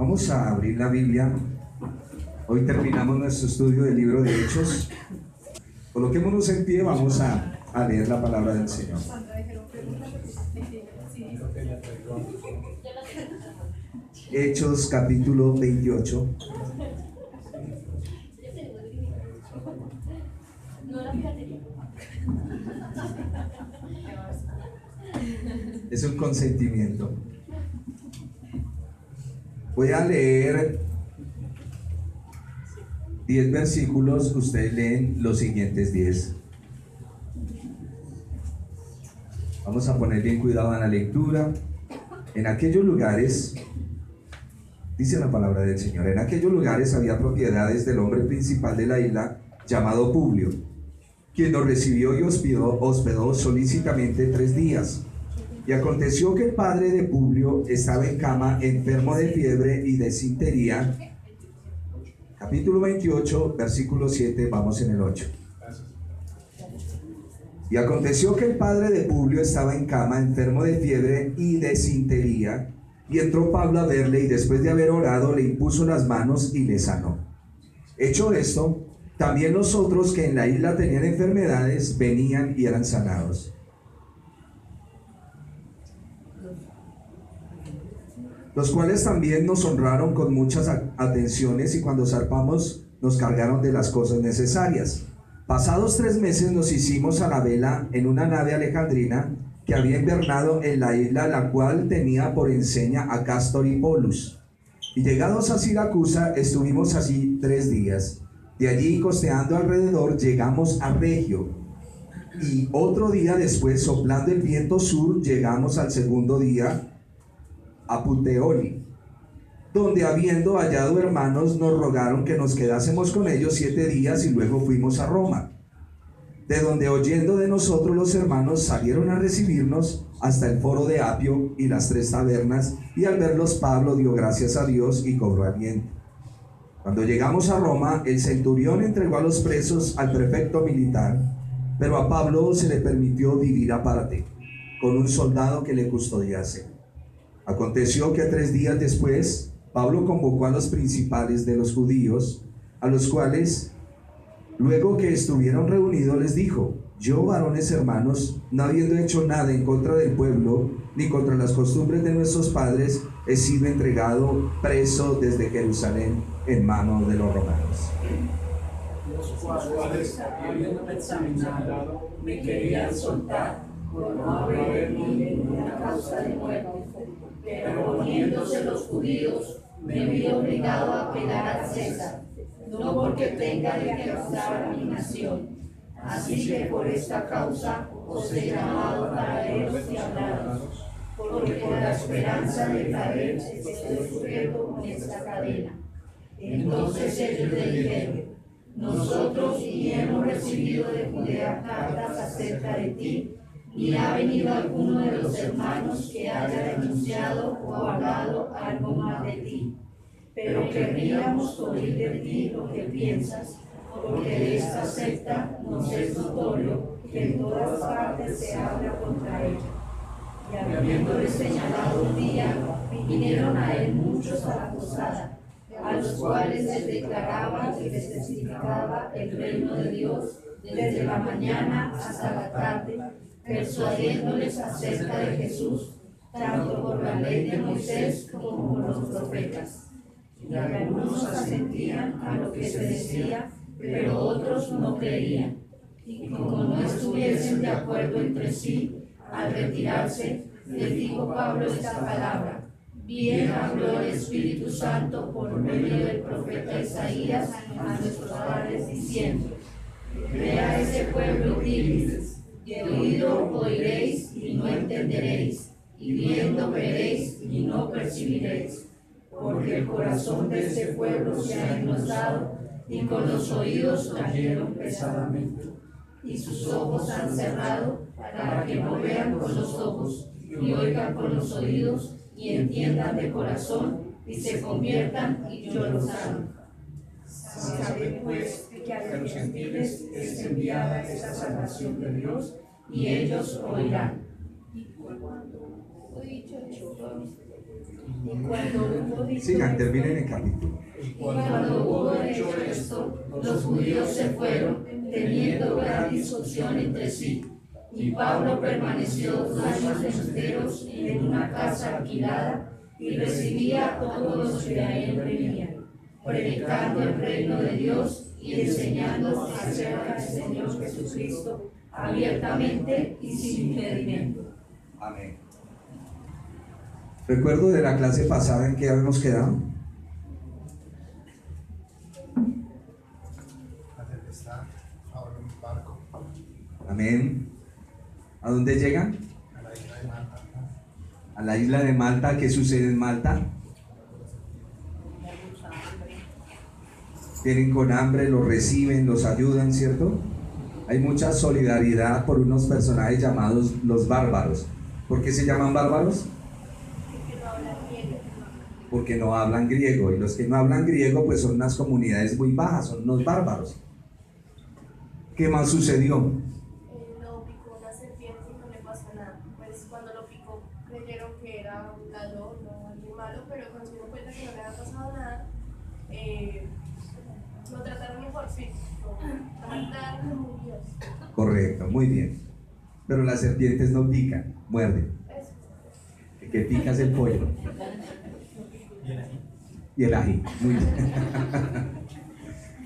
Vamos a abrir la Biblia. Hoy terminamos nuestro estudio del libro de Hechos. Coloquémonos en pie, vamos a leer la palabra del Señor. Hechos capítulo 28. Es un consentimiento. Voy a leer 10 versículos, ustedes leen los siguientes 10. Vamos a poner bien cuidado en la lectura. En aquellos lugares, dice la palabra del Señor, en aquellos lugares había propiedades del hombre principal de la isla, llamado Publio, quien nos recibió y hospedó solícitamente 3 días. Y aconteció que el padre de Publio estaba en cama, enfermo de fiebre y de disentería. Capítulo 28, versículo 7, vamos en el 8. Y aconteció que el padre de Publio estaba en cama, enfermo de fiebre y de disentería, y entró Pablo a verle, y después de haber orado, le impuso las manos y le sanó. Hecho esto, también los otros que en la isla tenían enfermedades venían y eran sanados. Los cuales también nos honraron con muchas atenciones, y cuando zarpamos nos cargaron de las cosas necesarias. Pasados 3 meses nos hicimos a la vela en una nave alejandrina que había invernado en la isla, la cual tenía por enseña a Cástor y Polus. Y llegados a Siracusa estuvimos así 3 días. De allí, costeando alrededor, llegamos a Regio. Y otro día después, soplando el viento sur, llegamos al segundo día a Puteoli, donde habiendo hallado hermanos nos rogaron que nos quedásemos con ellos 7 días, y luego fuimos a Roma, de donde, oyendo de nosotros los hermanos, salieron a recibirnos hasta el foro de Apio y las 3 tabernas, y al verlos Pablo dio gracias a Dios y cobró aliento. Cuando llegamos a Roma, el centurión entregó a los presos al prefecto militar, pero a Pablo se le permitió vivir aparte, con un soldado que le custodiase. Aconteció que 3 días después, Pablo convocó a los principales de los judíos, a los cuales, luego que estuvieron reunidos, les dijo: yo, varones hermanos, no habiendo hecho nada en contra del pueblo, ni contra las costumbres de nuestros padres, he sido entregado preso desde Jerusalén en manos de los romanos. Los cuales, habiéndome examinado, me querían soltar por no haber ninguna causa de muerte. Pero poniéndose los judíos, me vi obligado a apelar a César, no porque tenga de qué acusar a mi nación. Así que por esta causa os he llamado para leeros y hablaros, porque por la esperanza de traer estoy sujeto con esta cadena. Entonces ellos le dijeron: nosotros ni hemos recibido de Judea cartas acerca de ti, ni ha venido alguno de los hermanos que haya denunciado o hablado algo mal de ti. Pero querríamos oír de ti lo que piensas, porque de esta secta nos es notorio que en todas partes se habla contra ella. Y habiéndole señalado un día, vinieron a él muchos a la posada, a los cuales les declaraba y les testificaba el reino de Dios desde la mañana hasta la tarde, persuadiéndoles acerca de Jesús, tanto por la ley de Moisés como por los profetas. Y algunos asentían a lo que se decía, pero otros no creían. Y como no estuviesen de acuerdo entre sí, al retirarse, les dijo Pablo esta palabra: bien habló el Espíritu Santo por medio del profeta Isaías a nuestros padres, diciendo: vea ese pueblo y diles, de oído oiréis y no entenderéis, y viendo veréis y no percibiréis, porque el corazón de este pueblo se ha engrosado, y con los oídos cayeron pesadamente, y sus ojos han cerrado, para que no vean con los ojos, y oigan con los oídos, y entiendan de corazón, y se conviertan, y yo los sane. Sabe pues que a los gentiles es enviada esta salvación de Dios, y ellos oirán. Y cuando hubo dicho Sigan, esto, terminen el capítulo. y cuando hubo hecho esto, los judíos se fueron, teniendo gran discusión entre sí. Y Pablo permaneció 2 años enteros en una casa alquilada y recibía a todos los que a él venían, predicando el reino de Dios y enseñando acerca del Señor Jesucristo abiertamente y sin impedimento. Amén. Recuerdo de la clase pasada en que habíamos quedado. Está ahora en un barco Amén. ¿A dónde llegan? a la isla de Malta. A la isla de Malta. ¿Qué sucede en Malta? Vienen con hambre, los reciben, los ayudan, ¿cierto? Hay mucha solidaridad por unos personajes llamados los bárbaros. ¿Por qué se llaman bárbaros? Porque no hablan griego. Y los que no hablan griego pues son unas comunidades muy bajas, son unos bárbaros. ¿Qué más sucedió? Lo picó una serpiente y no le pasó nada. Pues cuando lo picó creyeron que era un ladrón o alguien malo, pero cuando se dieron cuenta que no le había pasado nada, lo trataron mejor, sí. Lo mataron como Dios. Correcto, muy bien. Pero las serpientes no pican, muerden. Eso. El que pica es el pollo. Y el ají. Muy bien.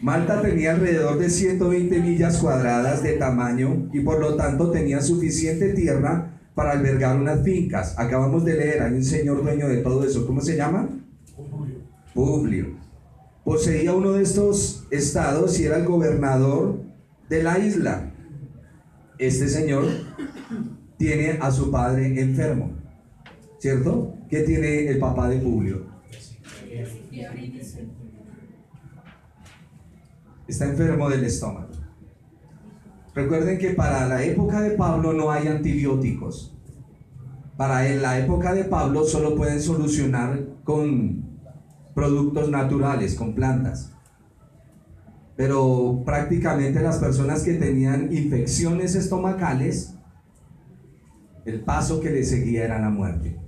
Malta tenía alrededor de 120 millas cuadradas de tamaño y por lo tanto tenía suficiente tierra para albergar unas fincas. Acabamos de leer, hay un señor dueño de todo eso. ¿Cómo se llama? Publio. Poseía uno de estos estados y era el gobernador de la isla. Este señor tiene a su padre enfermo, ¿cierto? ¿Qué tiene el papá de Publio? Está enfermo del estómago. Recuerden que para la época de Pablo no hay antibióticos. Para la época de Pablo solo pueden solucionar con productos naturales, con plantas. Pero prácticamente las personas que tenían infecciones estomacales, el paso que le seguía era la muerte.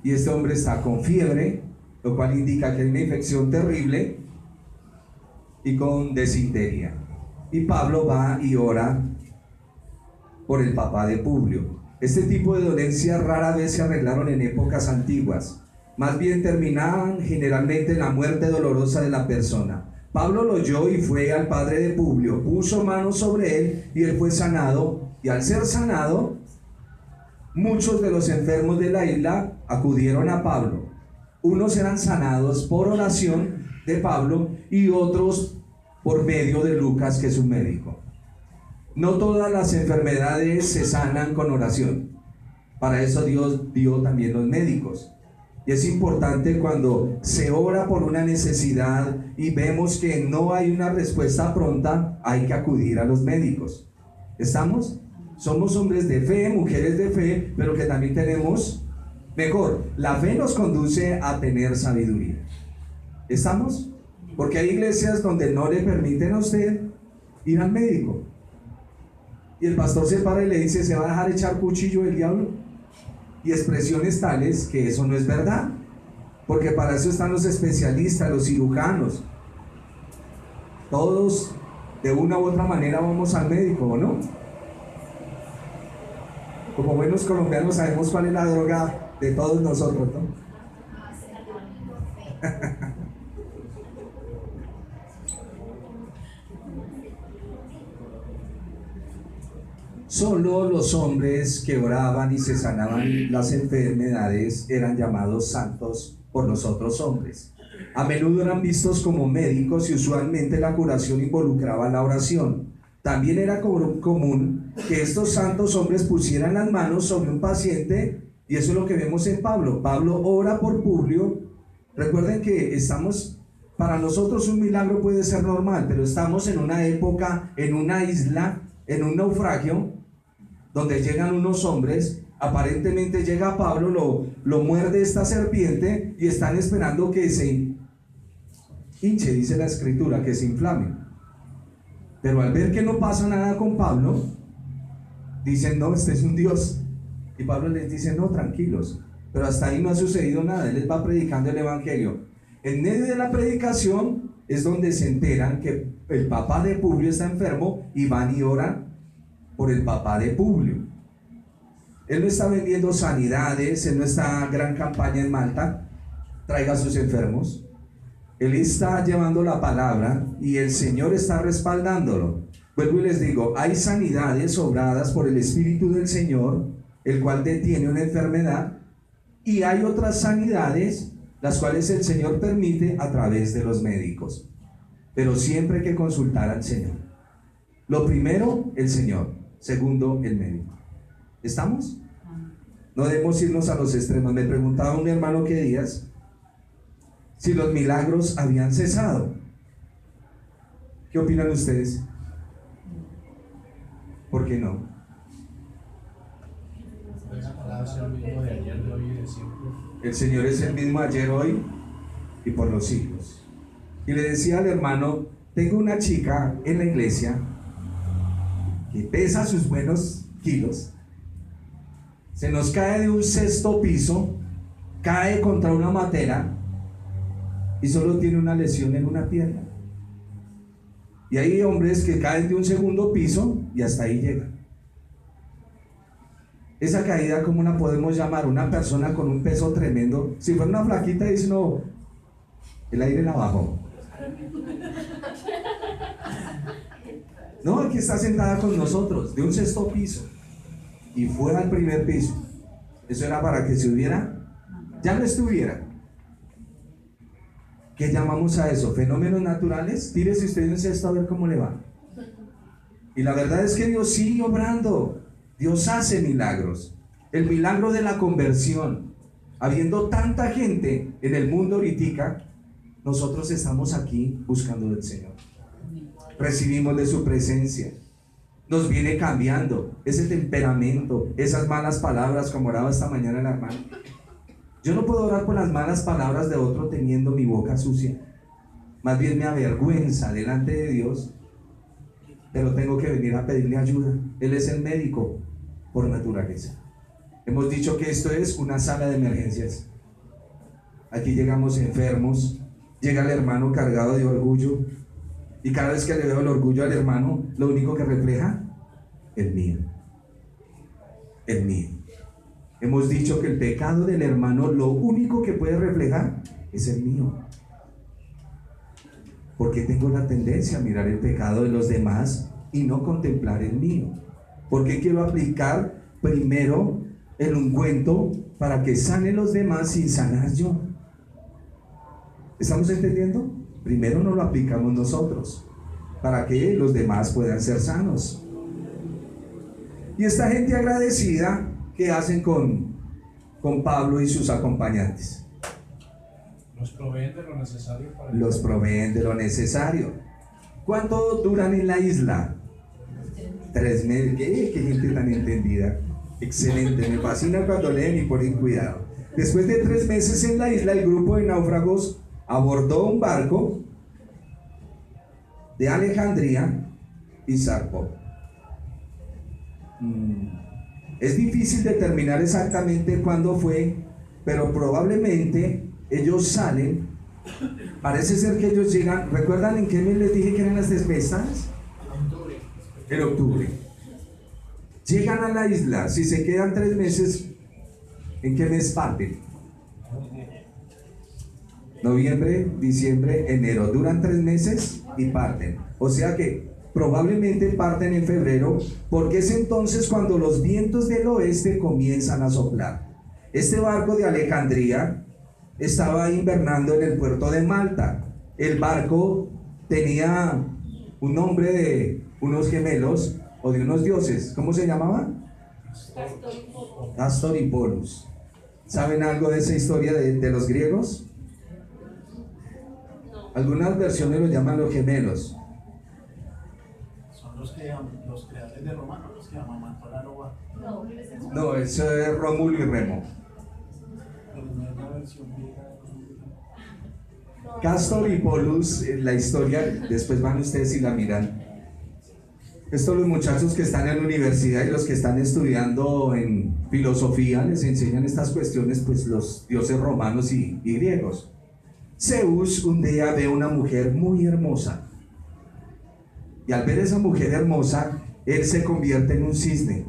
Y este hombre está con fiebre, lo cual indica que hay una infección terrible, y con desinteria. Y Pablo va y ora por el papá de Publio. Este tipo de dolencias rara vez se arreglaron en épocas antiguas. Más bien terminaban generalmente en la muerte dolorosa de la persona. Pablo lo oyó y fue al padre de Publio, puso manos sobre él y él fue sanado. Y al ser sanado, muchos de los enfermos de la isla acudieron a Pablo. Unos eran sanados por oración de Pablo y otros por medio de Lucas, que es un médico. No todas las enfermedades se sanan con oración. Para eso Dios dio también los médicos. Y es importante cuando se ora por una necesidad y vemos que no hay una respuesta pronta, hay que acudir a los médicos. ¿Estamos? Somos hombres de fe, mujeres de fe, pero que también tenemos, mejor, la fe nos conduce a tener sabiduría. ¿Estamos? Porque hay iglesias donde no le permiten a usted ir al médico. Y el pastor se para y le dice, ¿se va a dejar echar cuchillo el diablo? Y expresiones tales que eso no es verdad. Porque para eso están los especialistas, los cirujanos. Todos de una u otra manera vamos al médico, ¿o no? Como buenos colombianos sabemos cuál es la droga de todos nosotros, ¿no? Solo los hombres que oraban y se sanaban las enfermedades eran llamados santos por los otros hombres. A menudo eran vistos como médicos y usualmente la curación involucraba la oración. También era común que estos santos hombres pusieran las manos sobre un paciente, y eso es lo que vemos en Pablo. Pablo ora por Publio. Recuerden que para nosotros un milagro puede ser normal, pero estamos en una época, en una isla, en un naufragio, donde llegan unos hombres, aparentemente llega Pablo, lo muerde esta serpiente y están esperando que se hinche, dice la escritura, que se inflame. Pero al ver que no pasa nada con Pablo, dicen, no, este es un Dios. Y Pablo les dice, no, tranquilos, pero hasta ahí no ha sucedido nada. Él les va predicando el evangelio. En medio de la predicación es donde se enteran que el papá de Publio está enfermo y van y oran por el papá de Publio. Él no está vendiendo sanidades, él no está gran campaña en Malta, traiga a sus enfermos. Él está llevando la palabra y el Señor está respaldándolo. Vuelvo y les digo, hay sanidades obradas por el Espíritu del Señor, el cual detiene una enfermedad, y hay otras sanidades las cuales el Señor permite a través de los médicos. Pero siempre hay que consultar al Señor. Lo primero, el Señor. Segundo, el médico. ¿Estamos? No debemos irnos a los extremos. Me preguntaba un hermano qué días si los milagros habían cesado. ¿Qué opinan ustedes? ¿Por qué no? La palabra es el mismo de ayer, de hoy y de siempre. El Señor es el mismo ayer, hoy y por los siglos. Y le decía al hermano, tengo una chica en la iglesia que pesa sus buenos kilos, se nos cae de un sexto piso, cae contra una matera y solo tiene una lesión en una pierna. Y hay hombres que caen de un segundo piso y hasta ahí llegan. Esa caída, ¿cómo la podemos llamar? Una persona con un peso tremendo. Si fuera una flaquita, dice no, el aire la bajó. No, aquí está sentada con nosotros, de un sexto piso, y fue al primer piso. Eso era para que se hubiera, ya no estuviera. ¿Qué llamamos a eso? ¿Fenómenos naturales? Tírese usted en sexto a ver cómo le va. Y la verdad es que Dios sigue obrando. Dios hace milagros. El milagro de la conversión. Habiendo tanta gente en el mundo ahorita, nosotros estamos aquí buscando del Señor. Recibimos de su presencia. Nos viene cambiando ese temperamento, esas malas palabras, como oraba esta mañana el hermano. Yo no puedo orar por las malas palabras de otro teniendo mi boca sucia. Más bien me avergüenza delante de Dios, pero tengo que venir a pedirle ayuda. Él es el médico por naturaleza. Hemos dicho que esto es una sala de emergencias. Aquí llegamos enfermos, llega el hermano cargado de orgullo, y cada vez que le veo el orgullo al hermano, lo único que refleja, el mío. El mío. Hemos dicho que el pecado del hermano lo único que puede reflejar es el mío. Porque tengo la tendencia a mirar el pecado de los demás y no contemplar el mío. Porque quiero aplicar primero el ungüento para que sanen los demás sin sanar yo. ¿Estamos entendiendo? Primero no lo aplicamos nosotros para que los demás puedan ser sanos. Y esta gente agradecida, ¿qué hacen con Pablo y sus acompañantes? Los proveen de lo necesario para Los proveen de lo necesario. ¿Cuánto duran en la isla? 3 meses. ¿Qué gente tan entendida? Excelente, me fascina cuando leen y ponen cuidado. Después de 3 meses en la isla, el grupo de náufragos abordó un barco de Alejandría y zarpó. Es difícil determinar exactamente cuándo fue, pero probablemente ellos salen. Parece ser que ellos llegan. ¿Recuerdan en qué mes les dije que eran las tempestades? En octubre. Llegan a la isla. Si se quedan 3 meses, ¿en qué mes parten? Noviembre, diciembre, enero. Duran 3 meses y parten. O sea que probablemente parten en febrero, porque es entonces cuando los vientos del oeste comienzan a soplar. Este barco de Alejandría estaba invernando en el puerto de Malta. El barco tenía un nombre de unos gemelos o de unos dioses. ¿Cómo se llamaba? Castor y Polus. ¿Saben algo de esa historia de los griegos? Algunas versiones los llaman los gemelos. Son los creadores de Roma, ¿no? Los que amamantan la loba. No, eso es Rómulo y Remo. Pero no es la versión griega de Castor y Polus, la historia, después van ustedes y la miran. Esto los muchachos que están en la universidad y los que están estudiando en filosofía les enseñan estas cuestiones, pues los dioses romanos y griegos. Zeus un día ve a una mujer muy hermosa y al ver a esa mujer hermosa, él se convierte en un cisne.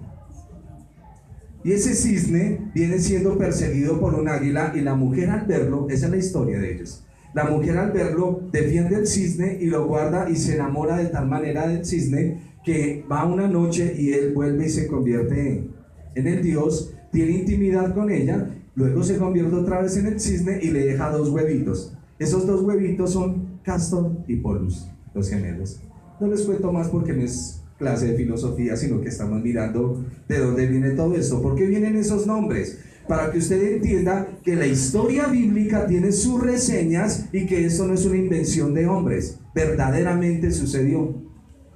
Y ese cisne viene siendo perseguido por un águila y la mujer al verlo, esa es la historia de ellos. La mujer al verlo defiende el cisne y lo guarda y se enamora de tal manera del cisne que va una noche y él vuelve y se convierte en el dios, tiene intimidad con ella, luego se convierte otra vez en el cisne y le deja 2 huevitos. Esos 2 huevitos son Castor y Polus, los gemelos. No les cuento más porque no es clase de filosofía, sino que estamos mirando de dónde viene todo esto. ¿Por qué vienen esos nombres? Para que usted entienda que la historia bíblica tiene sus reseñas y que esto no es una invención de hombres, verdaderamente sucedió.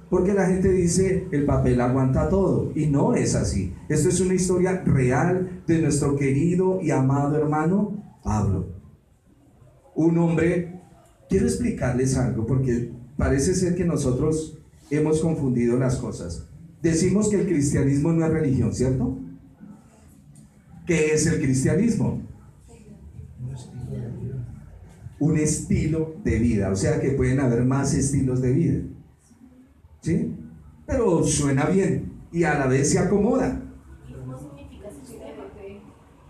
Porque la gente dice, el papel aguanta todo, y no es así. Esto es una historia real de nuestro querido y amado hermano Pablo. Un hombre, quiero explicarles algo, porque parece ser que nosotros hemos confundido las cosas. Decimos que el cristianismo no es religión, ¿cierto? ¿Qué es el cristianismo? Un estilo de vida, o sea que pueden haber más estilos de vida. ¿Sí? Pero suena bien y a la vez se acomoda. Ismo significa sistema.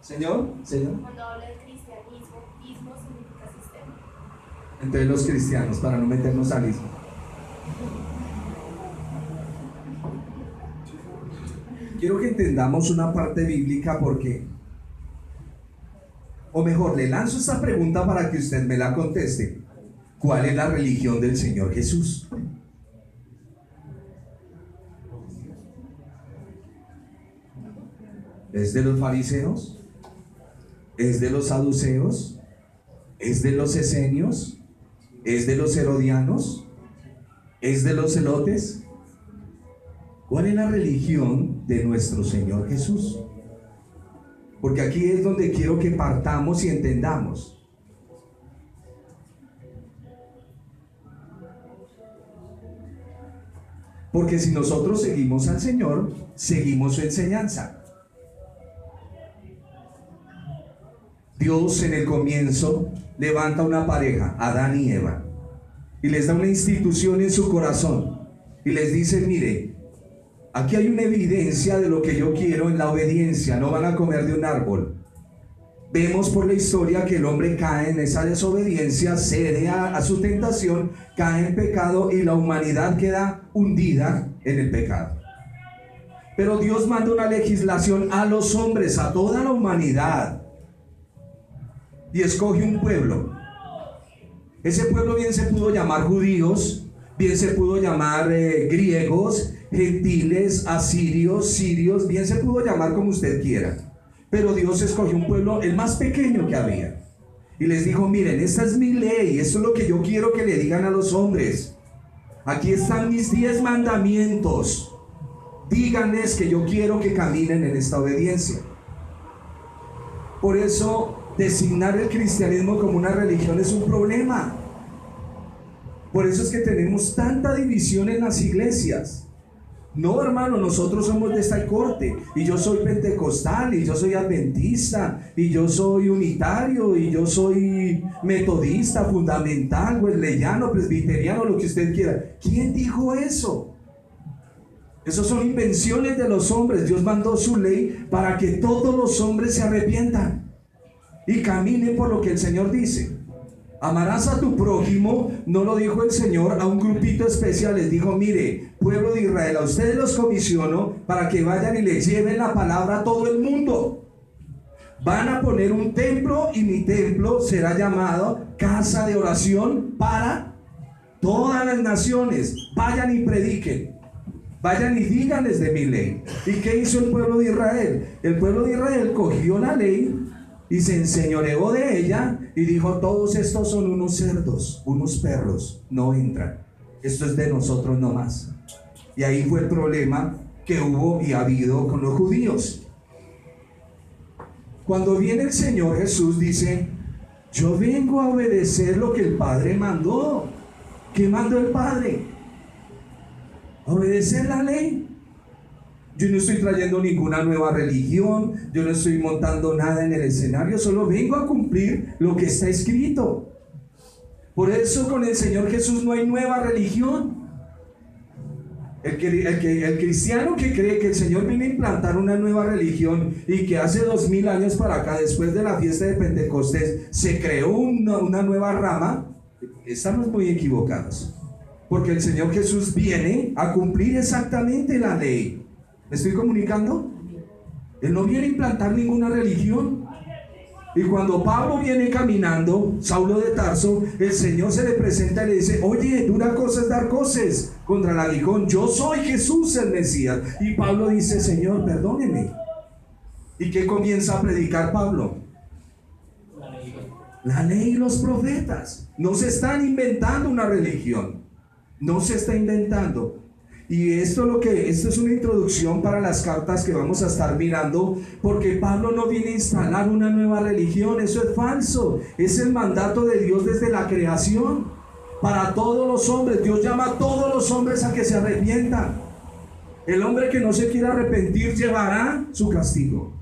Señor. Cuando habla de cristianismo, ismo significa sistema. Entonces los cristianos, para no meternos al ismo. Quiero que entendamos una parte bíblica porque, o mejor, le lanzo esta pregunta para que usted me la conteste. ¿Cuál es la religión del Señor Jesús? ¿Es de los fariseos? ¿Es de los saduceos? ¿Es de los esenios? ¿Es de los herodianos? ¿Es de los celotes? ¿Cuál es la religión de nuestro Señor Jesús? Porque aquí es donde quiero que partamos y entendamos. Porque si nosotros seguimos al Señor, seguimos su enseñanza. Dios en el comienzo levanta una pareja, Adán y Eva, y les da una institución en su corazón y les dice, mire, aquí hay una evidencia de lo que yo quiero en la obediencia, no van a comer de un árbol. Vemos por la historia que el hombre cae en esa desobediencia, cede a su tentación, cae en pecado y la humanidad queda hundida en el pecado. Pero Dios manda una legislación a los hombres, a toda la humanidad, y escoge un pueblo. Ese pueblo bien se pudo llamar judíos, bien se pudo llamar griegos, gentiles, asirios, sirios, bien se pudo llamar como usted quiera. Pero Dios escogió un pueblo, el más pequeño que había, y les dijo, miren, esta es mi ley, esto es lo que yo quiero que le digan a los hombres. Aquí están mis 10 mandamientos, díganles que yo quiero que caminen en esta obediencia. Por eso designar el cristianismo como una religión es un problema. Por eso es que tenemos tanta división en las iglesias. No, hermano, nosotros somos de esta corte, y yo soy pentecostal, y yo soy adventista, y yo soy unitario, y yo soy metodista, fundamental, wesleyano, presbiteriano, lo que usted quiera. ¿Quién dijo eso? Esos son invenciones de los hombres. Dios mandó su ley para que todos los hombres se arrepientan y caminen por lo que el Señor dice. Amarás a tu prójimo, no lo dijo el Señor a un grupito especial, les dijo, mire, pueblo de Israel, a ustedes los comisiono para que vayan y les lleven la palabra a todo el mundo. Van a poner un templo y mi templo será llamado casa de oración para todas las naciones. Vayan y prediquen, vayan y díganles de mi ley. ¿Y qué hizo el pueblo de Israel? El pueblo de Israel cogió la ley y se enseñoreó de ella y dijo, todos estos son unos cerdos, unos perros, no entran, esto es de nosotros nomás. Y ahí fue el problema que hubo y ha habido con los judíos. Cuando viene el Señor Jesús dice, yo vengo a obedecer lo que el Padre mandó. ¿Qué mandó el Padre? Obedecer la ley. Yo no estoy trayendo ninguna nueva religión, yo no estoy montando nada en el escenario, solo vengo a cumplir lo que está escrito. Por eso con el Señor Jesús no hay nueva religión. El cristiano que cree que el Señor viene a implantar una nueva religión y que hace 2000 años para acá, después de la fiesta de Pentecostés, se creó una nueva rama, estamos muy equivocados. Porque el Señor Jesús viene a cumplir exactamente la ley. ¿Me estoy comunicando? Él no viene a implantar ninguna religión. Y cuando Pablo viene caminando, Saulo de Tarso, el Señor se le presenta y le dice: oye, dura cosa es dar coces contra el aguijón, yo soy Jesús el Mesías. Y Pablo dice: Señor, perdóneme. ¿Y qué comienza a predicar Pablo? La ley y los profetas. No se están inventando una religión, no se está inventando. Y esto es una introducción para las cartas que vamos a estar mirando, porque Pablo no viene a instalar una nueva religión, eso es falso. Es el mandato de Dios desde la creación para todos los hombres. Dios llama a todos los hombres a que se arrepientan. El hombre que no se quiera arrepentir llevará su castigo.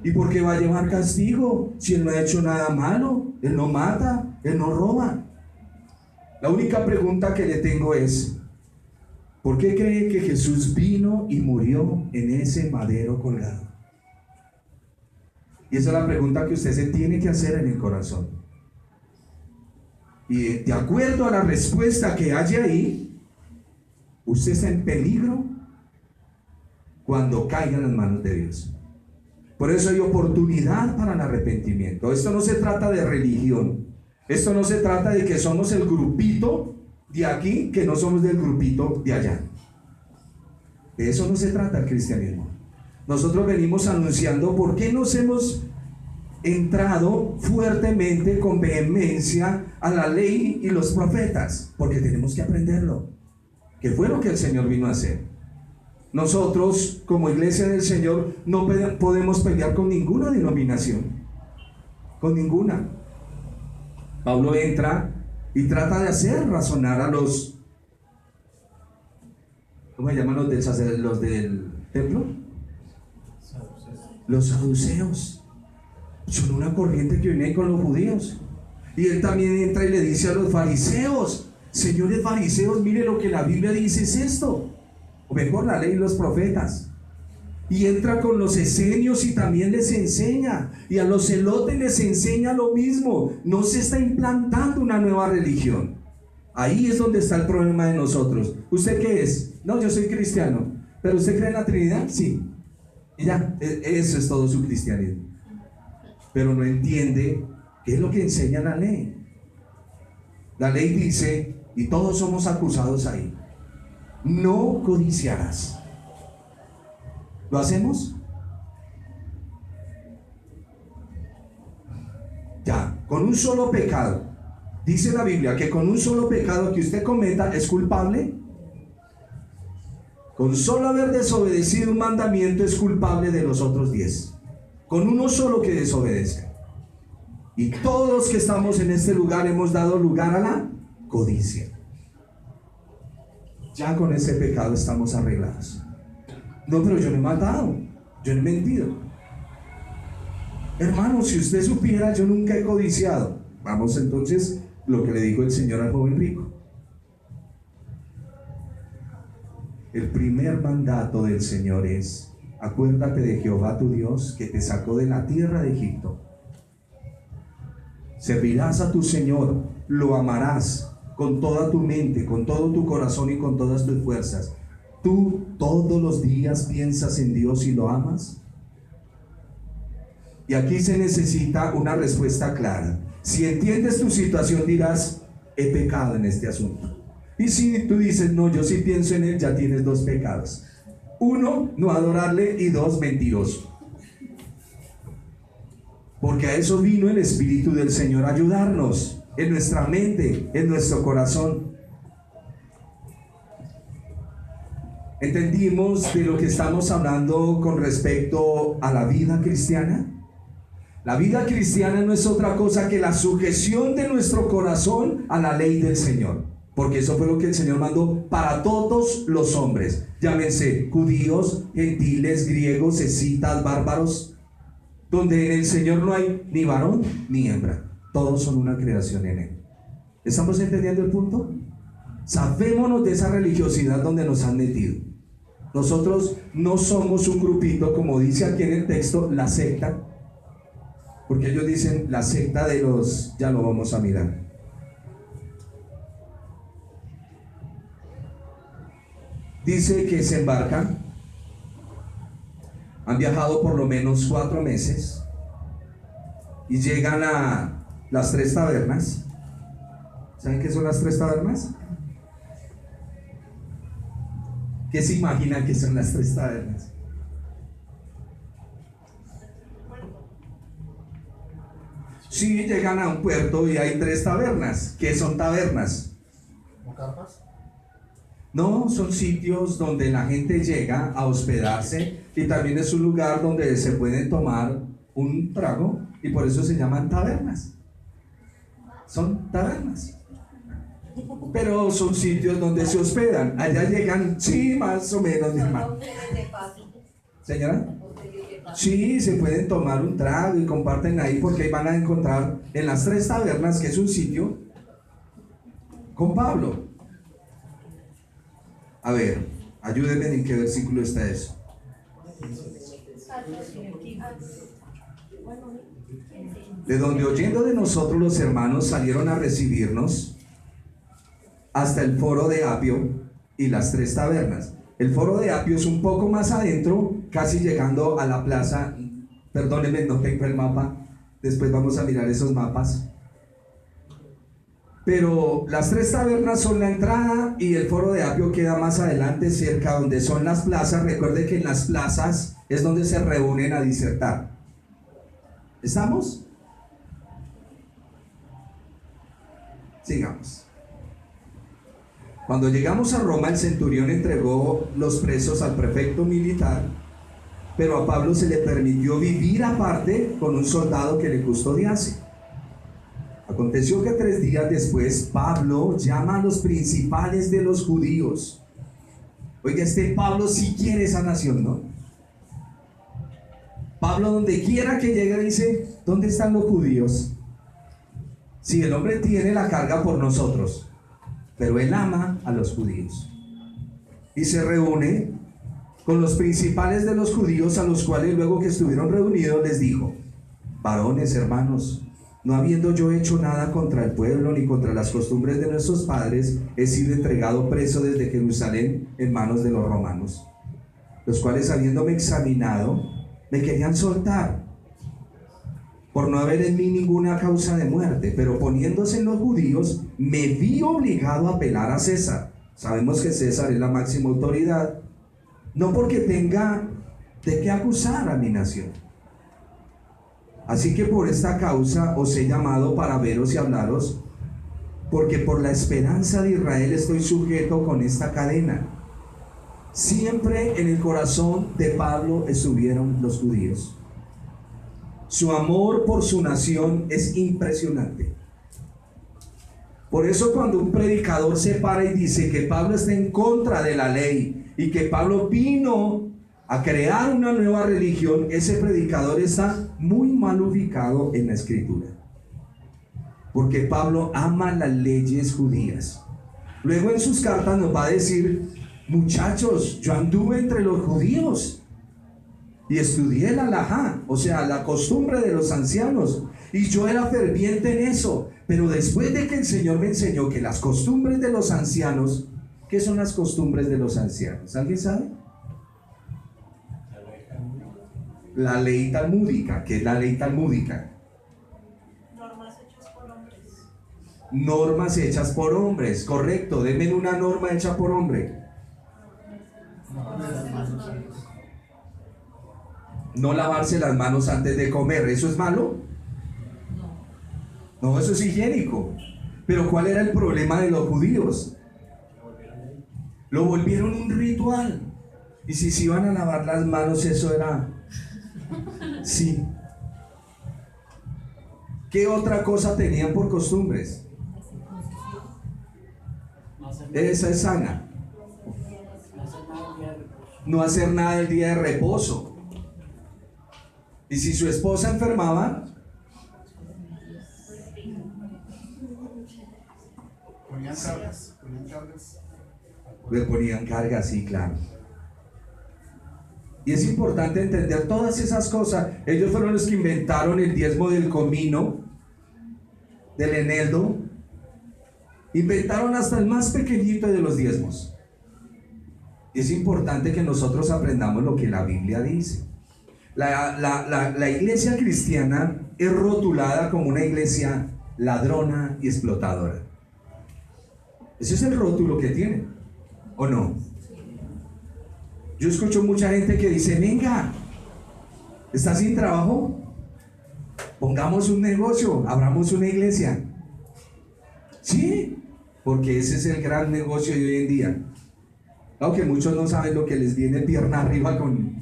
¿Y por qué va a llevar castigo si él no ha hecho nada malo? Él no mata, él no roba. La única pregunta que le tengo es: ¿por qué cree que Jesús vino y murió en ese madero colgado? Y esa es la pregunta que usted se tiene que hacer en el corazón. Y de acuerdo a la respuesta que haya ahí, usted está en peligro cuando caiga en las manos de Dios. Por eso hay oportunidad para el arrepentimiento. Esto no se trata de religión. Esto no se trata de que somos el grupito de aquí, que no somos del grupito de allá. De eso no se trata el cristianismo. Nosotros venimos anunciando por qué nos hemos entrado fuertemente, con vehemencia, a la ley y los profetas, porque tenemos que aprenderlo, que fue lo que el Señor vino a hacer. Nosotros, como iglesia del Señor, no podemos pelear con ninguna denominación, con ninguna. Pablo entra y trata de hacer razonar a los, ¿cómo se llaman los del templo? Los saduceos. Son una corriente que viene con los judíos. Y él también entra y le dice a los fariseos: señores fariseos, mire lo que la Biblia dice es esto, o mejor la ley y los profetas. Y entra con los esenios y también les enseña, y a los celotes les enseña lo mismo. No se está implantando una nueva religión. Ahí es donde está el problema de nosotros. ¿Usted qué es? No, yo soy cristiano. ¿Pero usted cree en la Trinidad? Sí. Y ya, eso es todo su cristianismo. Pero no entiende qué es lo que enseña la ley. La ley dice, y todos somos acusados ahí: no codiciarás. ¿Lo hacemos? Ya, con un solo pecado. Dice la Biblia que con un solo pecado que usted cometa es culpable. Con solo haber desobedecido un mandamiento es culpable de los otros 10. Con uno solo que desobedezca. Y todos los que estamos en este lugar hemos dado lugar a la codicia. Ya con ese pecado estamos arreglados. No, pero yo no he matado, yo no he mentido. Hermano, si usted supiera, yo nunca he codiciado. Vamos entonces, lo que le dijo el Señor al joven rico. El primer mandato del Señor es: acuérdate de Jehová tu Dios, que te sacó de la tierra de Egipto. Servirás a tu Señor, lo amarás con toda tu mente, con todo tu corazón y con todas tus fuerzas. ¿Tú todos los días piensas en Dios y lo amas? Y aquí se necesita una respuesta clara. Si entiendes tu situación, dirás: he pecado en este asunto. Y si tú dices: no, yo sí pienso en él, ya tienes 2 pecados. 1, no adorarle, y 2, mentiroso. Porque a eso vino el Espíritu del Señor, a ayudarnos en nuestra mente, en nuestro corazón. ¿Entendimos de lo que estamos hablando con respecto a la vida cristiana? La vida cristiana no es otra cosa que la sujeción de nuestro corazón a la ley del Señor. porque eso fue lo que el Señor mandó para todos los hombres, llámense judíos, gentiles, griegos, escitas, bárbaros, donde en el Señor no hay ni varón ni hembra, todos son una creación en Él. ¿Estamos entendiendo el punto? Sabémonos de esa religiosidad donde nos han metido. Nosotros no somos un grupito, como dice aquí en el texto, la secta, porque ellos dicen la secta de los, ya lo vamos a mirar. Dice que se embarcan, han viajado por lo menos 4 meses y llegan a las 3 tabernas. ¿Saben qué son las 3 tabernas? ¿Qué se imaginan que son las 3 tabernas? Sí, llegan a un puerto y hay 3 tabernas. ¿Qué son tabernas? ¿O carpas? No, son sitios donde la gente llega a hospedarse y también es un lugar donde se pueden tomar un trago y por eso se llaman tabernas. Son tabernas. Pero son sitios donde se hospedan. Allá llegan, sí, más o menos, mi hermano. ¿Señora? Sí, se pueden tomar un trago y comparten ahí porque ahí van a encontrar en las 3 tabernas, que es un sitio, con Pablo. A ver, ayúdenme en qué versículo está eso. De donde oyendo de nosotros los hermanos salieron a recibirnos hasta el foro de Apio y las 3 tabernas. El foro de Apio es un poco más adentro, casi llegando a la plaza. Perdónenme, no tengo el mapa, después vamos a mirar esos mapas. Pero las 3 tabernas son la entrada y el foro de Apio queda más adelante, cerca donde son las plazas. Recuerde que en las plazas es donde se reúnen a disertar. ¿Estamos? Sigamos. Cuando llegamos a Roma, el centurión entregó los presos al prefecto militar, pero a Pablo se le permitió vivir aparte con un soldado que le custodiase. Aconteció que 3 días después, Pablo llama a los principales de los judíos. Oiga, Pablo sí quiere esa nación, ¿no? Pablo, donde quiera que llegue, dice, ¿dónde están los judíos? Si el hombre tiene la carga por nosotros, pero él ama a los judíos. Y se reúne con los principales de los judíos, a los cuales luego que estuvieron reunidos les dijo: varones, hermanos, no habiendo yo hecho nada contra el pueblo ni contra las costumbres de nuestros padres, he sido entregado preso desde Jerusalén en manos de los romanos, los cuales, habiéndome examinado, me querían soltar por no haber en mí ninguna causa de muerte, pero poniéndose en los judíos, me vi obligado a apelar a César. Sabemos que César es la máxima autoridad, no porque tenga de qué acusar a mi nación. Así que por esta causa os he llamado para veros y hablaros, porque por la esperanza de Israel estoy sujeto con esta cadena. Siempre en el corazón de Pablo estuvieron los judíos. Su amor por su nación es impresionante. Por eso cuando un predicador se para y dice que Pablo está en contra de la ley y que Pablo vino a crear una nueva religión, ese predicador está muy mal ubicado en la escritura. Porque Pablo ama las leyes judías. Luego en sus cartas nos va a decir: muchachos, yo anduve entre los judíos y estudié la halajá, o sea, la costumbre de los ancianos, y yo era ferviente en eso. Pero después de que el Señor me enseñó que las costumbres de los ancianos, ¿qué son las costumbres de los ancianos? ¿Alguien sabe? La ley talmúdica. ¿Qué es la ley talmúdica? Normas hechas por hombres. Normas hechas por hombres, correcto. Denme una norma hecha por hombre. No lavarse las manos antes de comer. ¿Eso es malo? No, eso es higiénico. Pero ¿cuál era el problema de los judíos? Lo volvieron un ritual. Y si se iban a lavar las manos, eso era... Sí. ¿Qué otra cosa tenían por costumbres? Esa es sana. No hacer nada el día de reposo. Y si su esposa enfermaba, Ponían cargas. le ponían carga, sí, claro. Y es importante entender todas esas cosas. Ellos fueron los que inventaron el diezmo del comino, del eneldo. Inventaron hasta el más pequeñito de los diezmos. Y es importante que nosotros aprendamos lo que la Biblia dice. La iglesia cristiana es rotulada como una iglesia ladrona y explotadora. Ese es el rótulo que tiene, ¿o no? Yo escucho mucha gente que dice: venga, ¿está sin trabajo? Pongamos un negocio, abramos una iglesia. Sí, porque ese es el gran negocio de hoy en día. Aunque muchos no saben lo que les viene pierna arriba con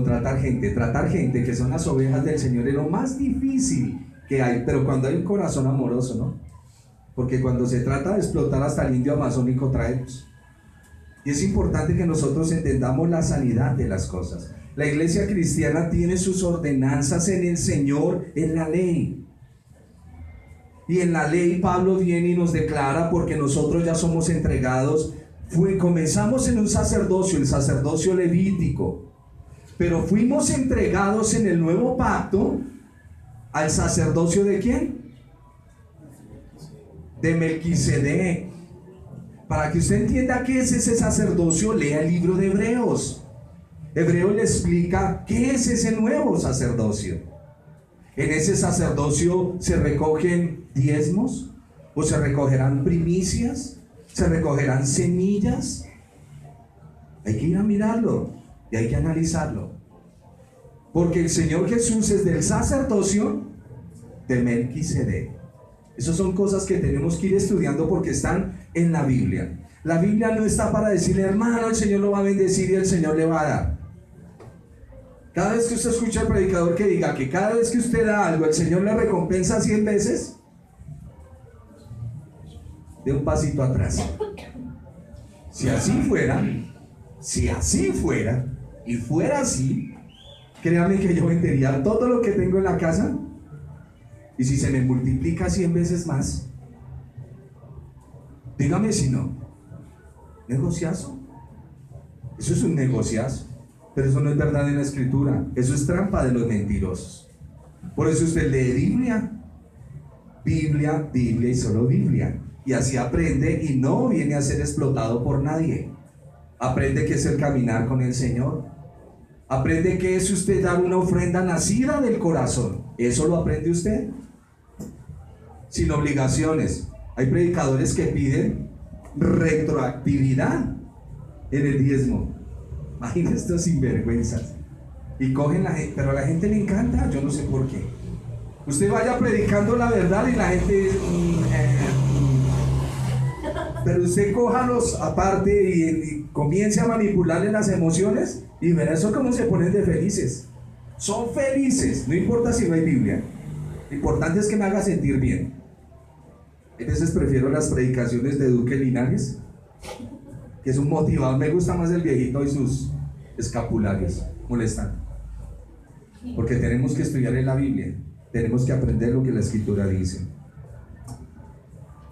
tratar gente. Tratar gente que son las ovejas del Señor es lo más difícil que hay, pero cuando hay un corazón amoroso, ¿no? Porque cuando se trata de explotar hasta el indio amazónico traemos. Y es importante que nosotros entendamos la sanidad de las cosas. La iglesia cristiana tiene sus ordenanzas en el Señor, en la ley. Y en la ley Pablo viene y nos declara, porque nosotros ya somos entregados. Comenzamos en un sacerdocio, el sacerdocio levítico, pero fuimos entregados en el nuevo pacto al sacerdocio ¿de quién? De Melquisedec. Para que usted entienda qué es ese sacerdocio, lea el libro de Hebreos. Hebreo le explica qué es ese nuevo sacerdocio. En ese sacerdocio se recogen diezmos, o se recogerán primicias, se recogerán semillas. Hay que ir a mirarlo y hay que analizarlo, porque el Señor Jesús es del sacerdocio de Melquisedec. Esas son cosas que tenemos que ir estudiando porque están en la Biblia. La Biblia no está para decirle: hermano, el Señor lo va a bendecir y el Señor le va a dar. Cada vez que usted escucha al predicador que diga que cada vez que usted da algo el Señor le recompensa 100 veces, de un pasito atrás. Si así fuera y fuera así, créanme que yo vendería todo lo que tengo en la casa, y si se me multiplica 100 veces más, dígame si no. Negociazo. Eso es un negociazo. Pero eso no es verdad en la escritura. Eso es trampa de los mentirosos. Por eso usted lee Biblia y solo Biblia. Y así aprende y no viene a ser explotado por nadie. Aprende qué es el caminar con el Señor. Aprende qué es usted dar una ofrenda nacida del corazón. Eso lo aprende usted. Sin obligaciones. Hay predicadores que piden retroactividad en el diezmo. Imagínense estos sinvergüenzas. Y cogen la gente, pero a la gente le encanta, yo no sé por qué. Usted vaya predicando la verdad y la gente pero usted cójalos aparte y comience a manipularle las emociones y verá eso cómo se ponen de felices. Son felices, no importa si no hay Biblia. Lo importante es que me haga sentir bien. A veces prefiero las predicaciones de Duque Linares, que es un motivador. Me gusta más el viejito y sus escapularios. Molestan. Porque tenemos que estudiar en la Biblia. Tenemos que aprender lo que la Escritura dice.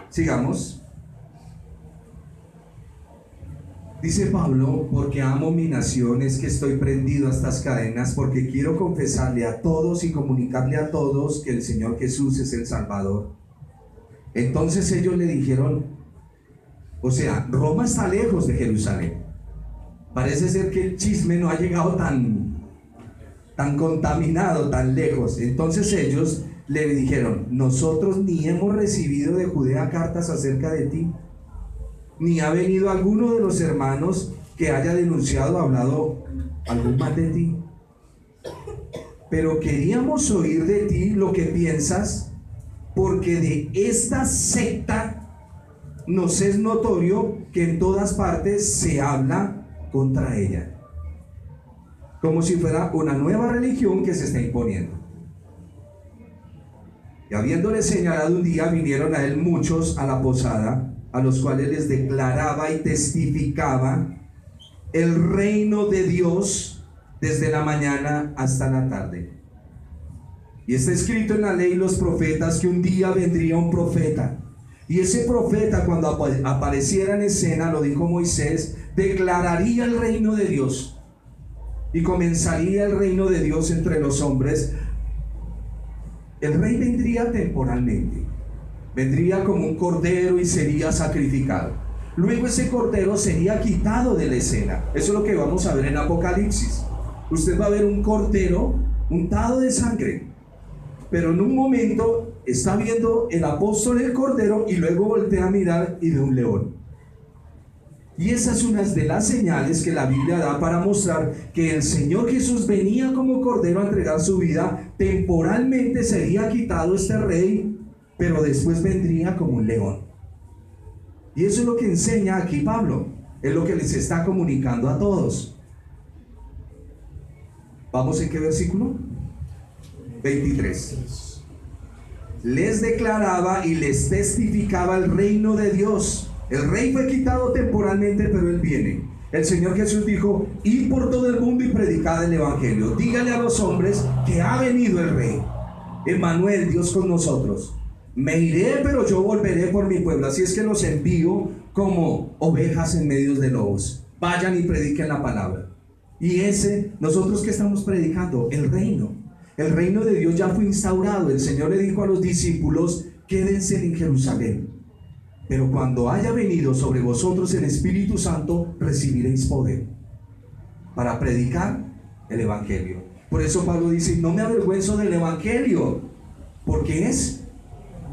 Sigamos. Dice Pablo: porque amo mi nación, es que estoy prendido a estas cadenas, porque quiero confesarle a todos y comunicarle a todos que el Señor Jesús es el Salvador. Entonces ellos le dijeron, o sea, Roma está lejos de Jerusalén. Parece ser que el chisme no ha llegado tan contaminado, tan lejos. Entonces ellos le dijeron: nosotros ni hemos recibido de Judea cartas acerca de ti, ni ha venido alguno de los hermanos que haya denunciado o hablado algo mal de ti. Pero queríamos oír de ti lo que piensas, porque de esta secta nos es notorio que en todas partes se habla contra ella, como si fuera una nueva religión que se está imponiendo. Y habiéndole señalado un día, vinieron a él muchos a la posada a los cuales les declaraba y testificaba el reino de Dios desde la mañana hasta la tarde. Y está escrito en la ley y los profetas que un día vendría un profeta. Y ese profeta, cuando apareciera en escena, lo dijo Moisés, declararía el reino de Dios. Y comenzaría el reino de Dios entre los hombres. El rey vendría temporalmente. Vendría como un cordero y sería sacrificado. Luego ese cordero sería quitado de la escena. Eso es lo que vamos a ver en Apocalipsis. Usted va a ver un cordero untado de sangre. Pero en un momento está viendo el apóstol el cordero y luego voltea a mirar y ve un león. Y esa es una de las señales que la Biblia da para mostrar que el Señor Jesús venía como cordero a entregar su vida. Temporalmente sería quitado este rey, pero después vendría como un león. Y eso es lo que enseña aquí Pablo. Es lo que les está comunicando a todos. ¿Vamos en qué versículo? 23. Les declaraba y les testificaba el reino de Dios. El rey fue quitado temporalmente, pero él viene. El Señor Jesús dijo: id por todo el mundo y predicad el evangelio. Dígale a los hombres que ha venido el rey. Emmanuel, Dios con nosotros. Me iré, pero yo volveré por mi pueblo. Así es que los envío como ovejas en medio de lobos. Vayan y prediquen la palabra. Y nosotros que estamos predicando, el reino de Dios ya fue instaurado. El Señor le dijo a los discípulos: quédense en Jerusalén, pero cuando haya venido sobre vosotros el Espíritu Santo, recibiréis poder para predicar el evangelio. Por eso Pablo dice: no me avergüenzo del evangelio, porque es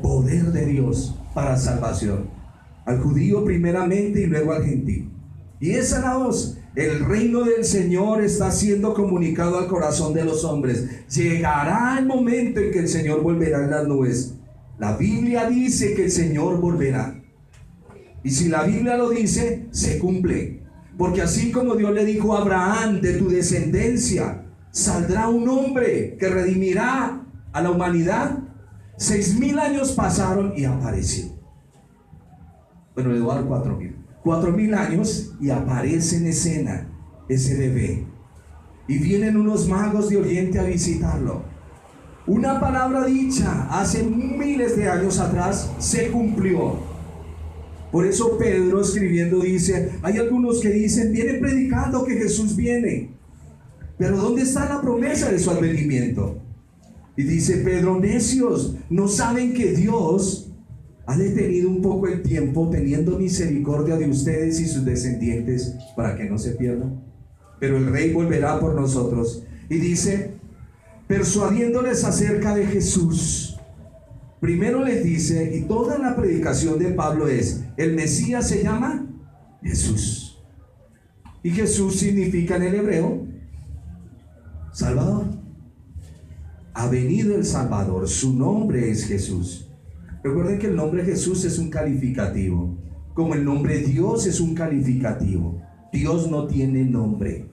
poder de Dios para salvación, al judío primeramente y luego al gentil. Y esa es la voz. El reino del Señor está siendo comunicado al corazón de los hombres. Llegará el momento en que el Señor volverá en las nubes. La Biblia dice que el Señor volverá. Y si la Biblia lo dice, se cumple. Porque así como Dios le dijo a Abraham: de tu descendencia saldrá un hombre que redimirá a la humanidad. 6.000 años pasaron y apareció. Bueno, le voy a dar 4.000. 4.000 años y aparece en escena ese bebé. Y vienen unos magos de Oriente a visitarlo. Una palabra dicha hace miles de años atrás se cumplió. Por eso Pedro, escribiendo, dice: hay algunos que dicen, vienen predicando que Jesús viene, pero ¿dónde está la promesa de su advenimiento? Y dice Pedro: necios, ¿no saben que Dios ha detenido un poco el tiempo, teniendo misericordia de ustedes y sus descendientes, para que no se pierdan? Pero el rey volverá por nosotros. Y dice, persuadiéndoles acerca de Jesús. Primero les dice, y toda la predicación de Pablo es: el Mesías se llama Jesús. Y Jesús significa en el hebreo Salvador. Ha venido el Salvador, su nombre es Jesús. Recuerden que el nombre Jesús es un calificativo, como el nombre Dios es un calificativo. Dios no tiene nombre.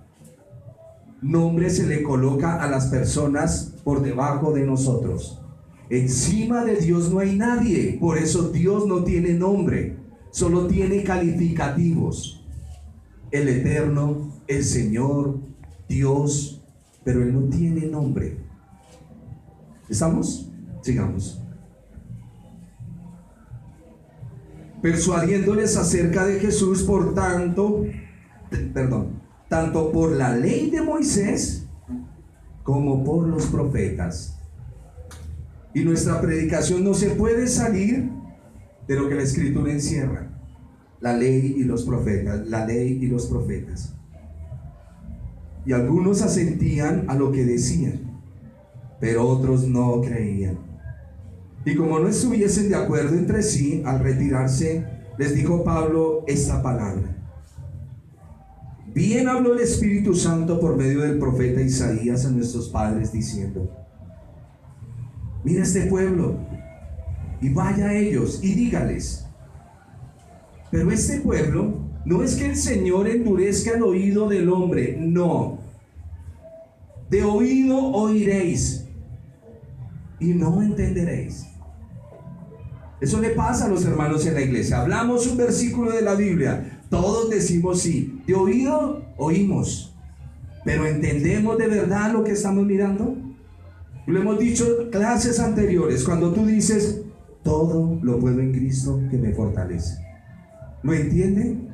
Nombre se le coloca a las personas por debajo de nosotros. Encima de Dios no hay nadie. Por eso Dios no tiene nombre, solo tiene calificativos: el Eterno, el Señor, Dios, pero Él no tiene nombre. ¿Estamos? Sigamos. Persuadiéndoles acerca de Jesús, tanto por la ley de Moisés como por los profetas. Y nuestra predicación no se puede salir de lo que la Escritura encierra: la ley y los profetas, la ley y los profetas. Y algunos asentían a lo que decían, pero otros no creían. Y como no estuviesen de acuerdo entre sí, al retirarse, les dijo Pablo esta palabra: bien habló el Espíritu Santo por medio del profeta Isaías a nuestros padres, diciendo: mira este pueblo, y vaya a ellos y dígales. Pero este pueblo, no es que el Señor endurezca el oído del hombre, no. De oído oiréis y no entenderéis. Eso le pasa a los hermanos en la iglesia. Hablamos un versículo de la Biblia, todos decimos sí. De oído, oímos. Pero ¿entendemos de verdad lo que estamos mirando? Lo hemos dicho en clases anteriores, cuando tú dices, todo lo puedo en Cristo que me fortalece. ¿Lo entienden?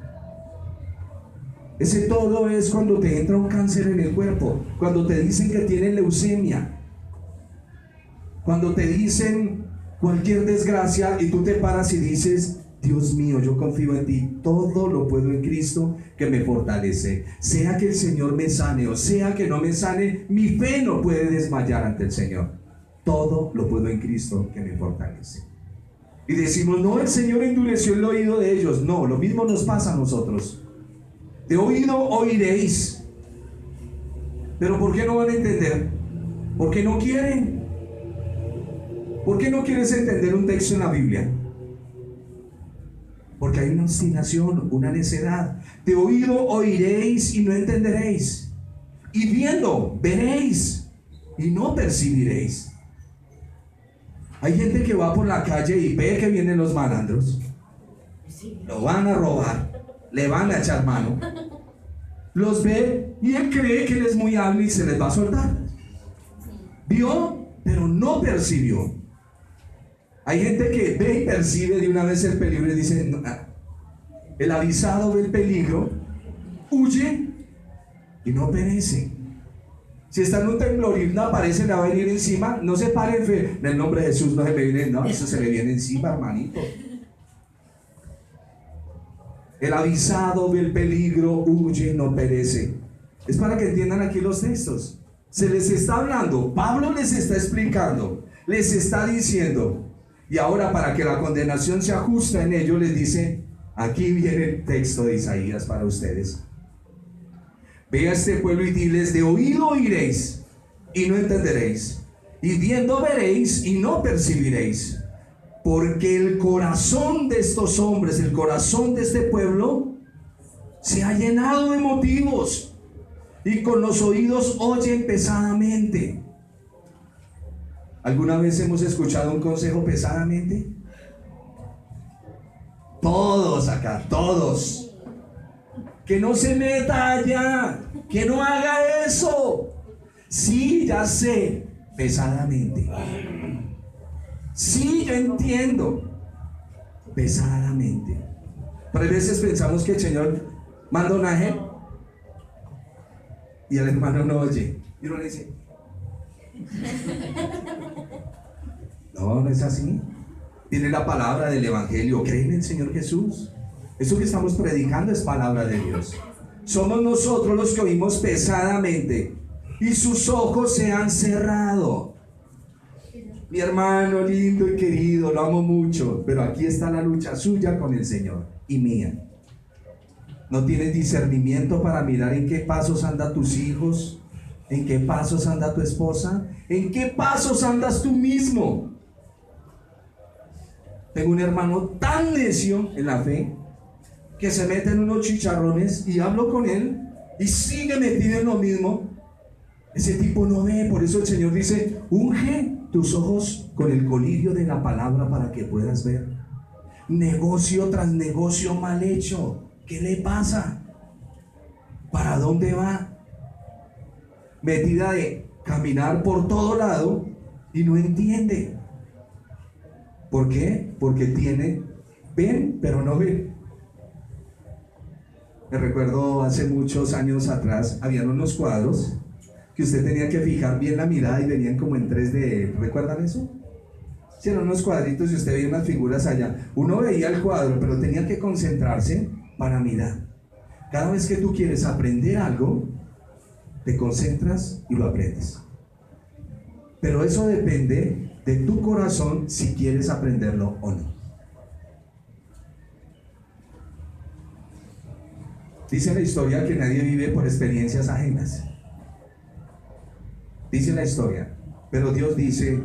Ese todo es cuando te entra un cáncer en el cuerpo, cuando te dicen que tienes leucemia, cuando te dicen cualquier desgracia y tú te paras y dices, Dios mío, yo confío en ti, todo lo puedo en Cristo que me fortalece. Sea que el Señor me sane o sea que no me sane, mi fe no puede desmayar ante el Señor. Todo lo puedo en Cristo que me fortalece. Y decimos, no, el Señor endureció el oído de ellos. No, lo mismo nos pasa a nosotros. De oído oiréis. Pero ¿por qué no van a entender? ¿Por qué no quieren? ¿Por qué no quieres entender un texto en la Biblia? Porque hay una obstinación, una necedad. De oído oiréis y no entenderéis. Y viendo, veréis y no percibiréis. Hay gente que va por la calle y ve que vienen los malandros. Lo van a robar, le van a echar mano. Los ve y él cree que él es muy hábil y se les va a soltar. Vio, pero no percibió. Hay gente que ve y percibe de una vez el peligro y dice, no, el avisado ve el peligro, huye y no perece. Si está en un temblor y una aparece, le va a venir encima, no se pare en el nombre de Jesús, no se me viene, no, eso se le viene encima, hermanito. El avisado ve el peligro, huye y no perece. Es para que entiendan aquí los textos. Se les está hablando, Pablo les está explicando, les está diciendo. Y ahora, para que la condenación se ajuste en ello, les dice, aquí viene el texto de Isaías para ustedes. Ve a este pueblo y diles, de oído oiréis y no entenderéis, y viendo veréis y no percibiréis, porque el corazón de estos hombres, el corazón de este pueblo, se ha llenado de motivos, y con los oídos oyen pesadamente. ¿Alguna vez hemos escuchado un consejo pesadamente? Todos acá, todos. Que no se meta allá, que no haga eso. Sí, ya sé, pesadamente. Sí, yo entiendo, pesadamente. Pero a veces pensamos que el Señor manda un ángel y el hermano no oye. Y uno le dice, no, no es así. Tiene la palabra del Evangelio. ¿Creen en el Señor Jesús? Eso que estamos predicando es palabra de Dios. Somos nosotros los que oímos pesadamente y sus ojos se han cerrado. Mi hermano lindo y querido, lo amo mucho, pero aquí está la lucha suya con el Señor y mía. ¿No tienes discernimiento para mirar en qué pasos andan tus hijos? ¿En qué pasos anda tu esposa? ¿En qué pasos andas tú mismo? Tengo un hermano tan necio en la fe que se mete en unos chicharrones y hablo con él y sigue metido en lo mismo. Ese tipo no ve, por eso el Señor dice, unge tus ojos con el colirio de la palabra para que puedas ver. Negocio tras negocio mal hecho. ¿Qué le pasa? ¿Para dónde va? Metida de caminar por todo lado y no entiende. ¿Por qué? Porque ven, pero no ven. Me recuerdo hace muchos años atrás, habían unos cuadros que usted tenía que fijar bien la mirada y venían como en 3D. ¿Recuerdan eso? Sí, eran unos cuadritos y usted veía unas figuras allá. Uno veía el cuadro, pero tenía que concentrarse para mirar. Cada vez que tú quieres aprender algo, te concentras y lo aprendes. Pero eso depende de tu corazón si quieres aprenderlo o no. Dice la historia que nadie vive por experiencias ajenas. Dice la historia, pero Dios dice,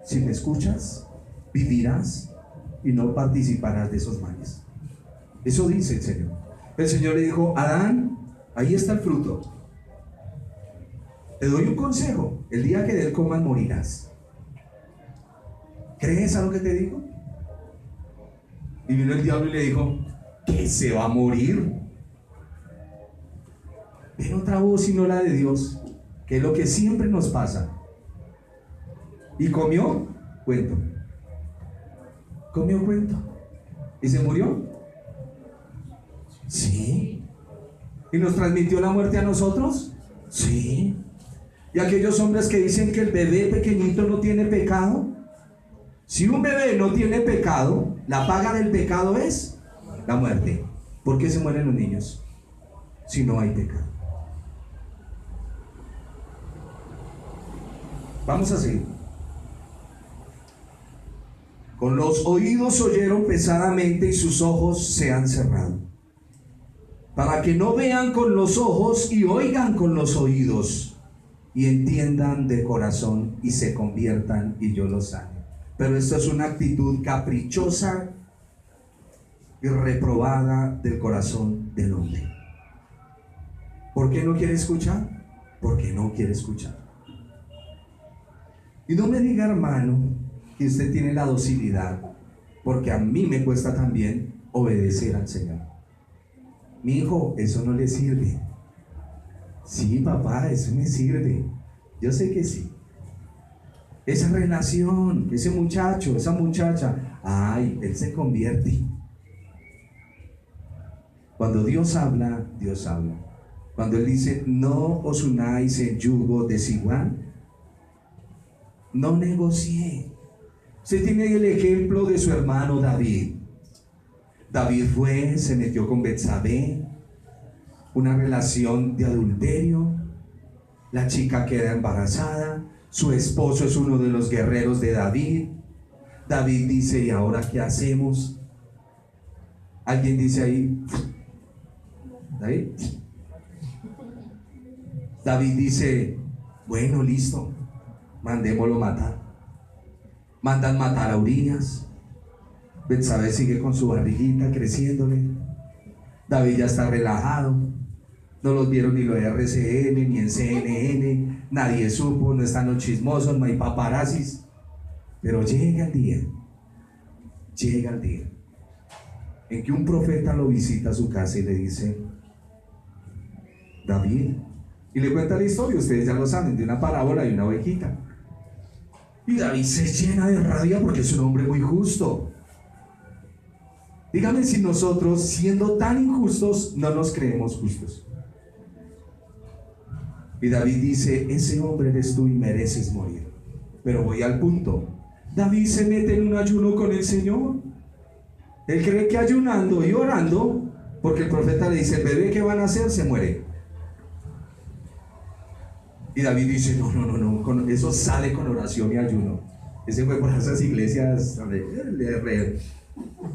si me escuchas, vivirás y no participarás de esos males. Eso dice el Señor. El Señor le dijo, Adán, ahí está el fruto. Te doy un consejo, el día que de él comas morirás. ¿Crees a lo que te digo? Y vino el diablo y le dijo, ¿que se va a morir? Ven otra voz y no la de Dios, que es lo que siempre nos pasa. Y comió cuento. Comió cuento. ¿Y se murió? Sí. ¿Y nos transmitió la muerte a nosotros? Sí. ¿Y aquellos hombres que dicen que el bebé pequeñito no tiene pecado? Si un bebé no tiene pecado, la paga del pecado es la muerte. ¿Por qué se mueren los niños? Si no hay pecado. Vamos a seguir. Con los oídos oyeron pesadamente y sus ojos se han cerrado, para que no vean con los ojos y oigan con los oídos y entiendan de corazón y se conviertan y yo los sane. Pero esto es una actitud caprichosa y reprobada del corazón del hombre. ¿Por qué no quiere escuchar? Porque no quiere escuchar. Y no me diga, hermano, que usted tiene la docilidad, porque a mí me cuesta también obedecer al Señor. Mi hijo, eso no le sirve. Sí, papá, eso me sirve. Yo sé que sí. Esa relación, ese muchacho, esa muchacha, ay, él se convierte. Cuando Dios habla, Dios habla. Cuando Él dice, no os unáis en yugo desigual, no negocié. Usted tiene el ejemplo de su hermano David. David fue, se metió con Betsabé, una relación de adulterio. La chica queda embarazada. Su esposo es uno de los guerreros de David. David dice, ¿y ahora qué hacemos? ¿Alguien dice ahí? ¿David? David dice, bueno, listo, mandémoslo matar. Mandan matar a Urías. Betsabé sigue con su barriguita creciéndole. David ya está relajado. No los vieron ni lo de RCN ni en CNN. Nadie supo, no están los chismosos, no hay paparazzis. Pero llega el día en que un profeta lo visita a su casa y le dice, David, y le cuenta la historia, ustedes ya lo saben, de una parábola y una ovejita. Y David se llena de rabia porque es un hombre muy justo. Dígame si nosotros, siendo tan injustos, no nos creemos justos. Y David dice, ese hombre eres tú y mereces morir. Pero voy al punto. David se mete en un ayuno con el Señor. Él cree que ayunando y orando, porque el profeta le dice, el bebé que van a hacer se muere. Y David dice, no, eso sale con oración y ayuno. Ese fue por esas iglesias donde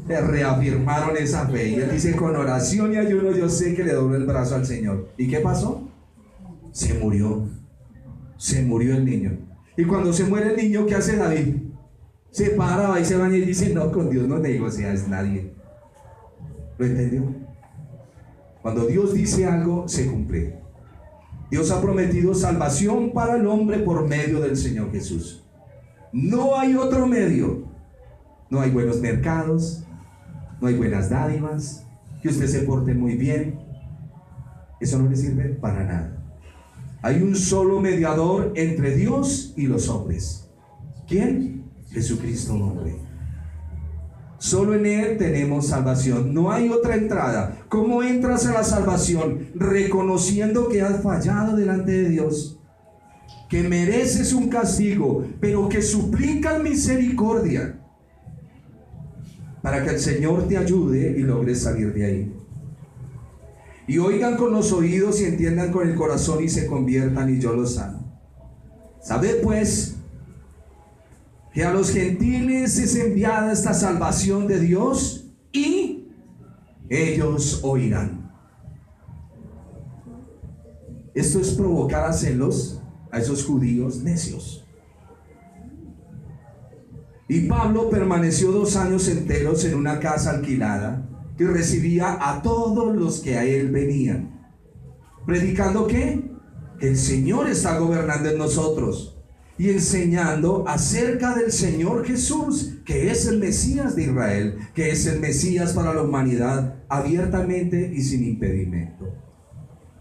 le reafirmaron esa fe. Y él dice, con oración y ayuno yo sé que le doblo el brazo al Señor. ¿Y qué pasó? Se murió el niño. Y cuando se muere el niño, ¿qué hace David? Se para, va y se baña y dice, no, con Dios no negocias nadie. ¿Lo entendió? Cuando Dios dice algo, se cumple. Dios ha prometido salvación para el hombre por medio del Señor Jesús. No hay otro medio. No hay buenos mercados, no hay buenas dádivas, que usted se porte muy bien. Eso no le sirve para nada. Hay un solo mediador entre Dios y los hombres. ¿Quién? Jesucristo hombre. Solo en Él tenemos salvación. No hay otra entrada. ¿Cómo entras a la salvación? Reconociendo que has fallado delante de Dios, que mereces un castigo, pero que suplicas misericordia para que el Señor te ayude y logres salir de ahí. Y oigan con los oídos y entiendan con el corazón y se conviertan y yo los sano. Sabed pues que a los gentiles es enviada esta salvación de Dios y ellos oirán. Esto es provocar a celos a esos judíos necios. Y Pablo permaneció 2 años enteros en una casa alquilada que recibía a todos los que a él venían, predicando ¿qué? Que el Señor está gobernando en nosotros y enseñando acerca del Señor Jesús, que es el Mesías de Israel, que es el Mesías para la humanidad, abiertamente y sin impedimento.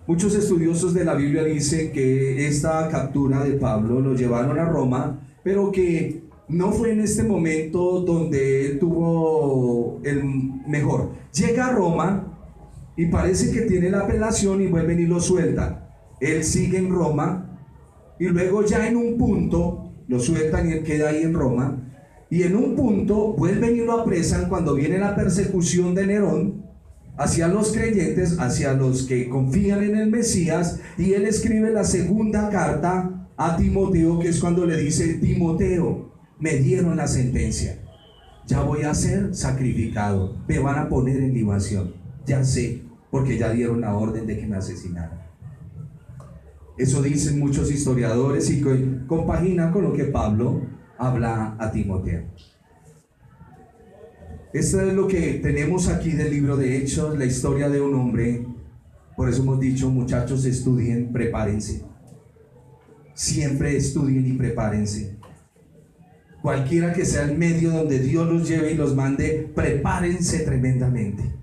Muchos estudiosos de la Biblia dicen que esta captura de Pablo lo llevaron a Roma, pero que no fue en este momento donde él tuvo el mejor. Llega a Roma y parece que tiene la apelación y vuelven y lo sueltan. Él sigue en Roma y luego ya en un punto lo sueltan y él queda ahí en Roma. Y en un punto vuelven y lo apresan cuando viene la persecución de Nerón hacia los creyentes, hacia los que confían en el Mesías, y él escribe la segunda carta a Timoteo, que es cuando le dice: Timoteo, me dieron la sentencia, ya voy a ser sacrificado, me van a poner en libación, ya sé, porque ya dieron la orden de que me asesinaran. Eso dicen muchos historiadores y compagina con lo que Pablo habla a Timoteo. Esto es lo que tenemos aquí del libro de Hechos, la historia de un hombre. Por eso hemos dicho, muchachos, estudien, prepárense. Siempre estudien y prepárense. Cualquiera que sea el medio donde Dios los lleve y los mande, prepárense tremendamente.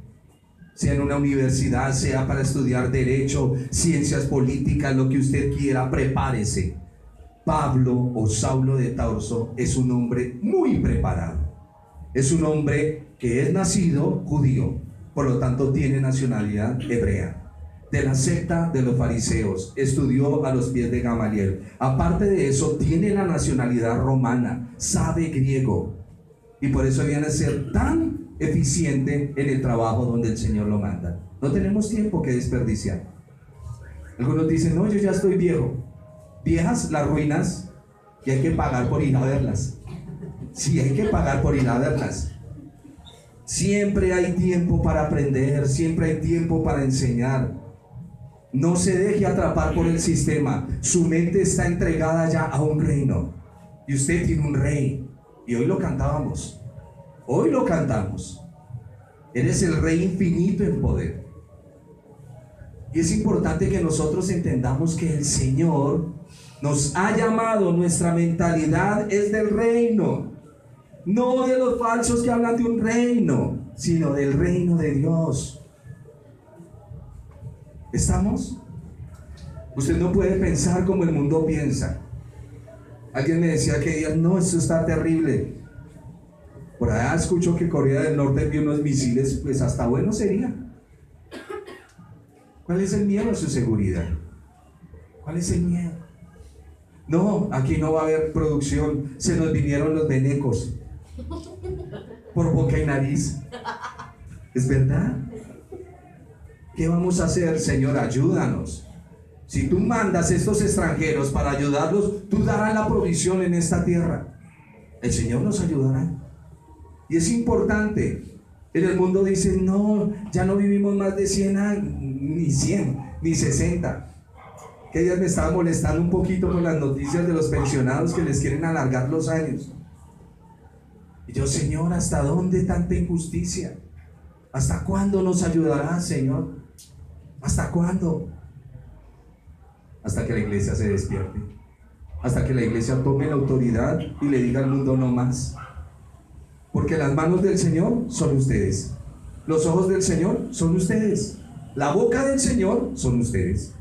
Sea en una universidad, sea para estudiar derecho, ciencias políticas, lo que usted quiera, prepárese. Pablo o Saulo de Tarso es un hombre muy preparado. Es un hombre que es nacido judío, por lo tanto tiene nacionalidad hebrea, de la secta de los fariseos, estudió a los pies de Gamaliel. Aparte de eso, tiene la nacionalidad romana, sabe griego, y por eso viene a ser tan eficiente en el trabajo donde el Señor lo manda. No tenemos tiempo que desperdiciar. Algunos dicen: no, yo ya estoy viejo. Viejas las ruinas, y hay que pagar por ir a verlas. Sí, hay que pagar por ir a verlas. Siempre hay tiempo para aprender, siempre hay tiempo para enseñar. No se deje atrapar por el sistema. Su mente está entregada ya a un reino, y usted tiene un rey. Y hoy lo cantábamos. Hoy lo cantamos. Eres el Rey infinito en poder. Y es importante que nosotros entendamos que el Señor nos ha llamado, nuestra mentalidad es del reino, no de los falsos que hablan de un reino, sino del reino de Dios. ¿Estamos? Usted no puede pensar como el mundo piensa. Alguien me decía que día: no, esto está terrible. Por allá escucho que Corea del Norte envió unos misiles, pues hasta bueno sería. ¿Cuál es el miedo a su seguridad? ¿Cuál es el miedo? No, aquí no va a haber producción, se nos vinieron los venecos por boca y nariz. ¿Es verdad? ¿Qué vamos a hacer, Señor? Ayúdanos. Si tú mandas estos extranjeros para ayudarlos, tú darás la provisión en esta tierra. El Señor nos ayudará. Y es importante. En el mundo dicen: no, ya no vivimos más de 100 años, ni 100, ni 60. Que días me estaba molestando un poquito con las noticias de los pensionados que les quieren alargar los años. Y yo: Señor, ¿hasta dónde tanta injusticia? ¿Hasta cuándo nos ayudará, Señor? ¿Hasta cuándo? Hasta que la iglesia se despierte, hasta que la iglesia tome la autoridad y le diga al mundo: no más. Porque las manos del Señor son ustedes, los ojos del Señor son ustedes, la boca del Señor son ustedes.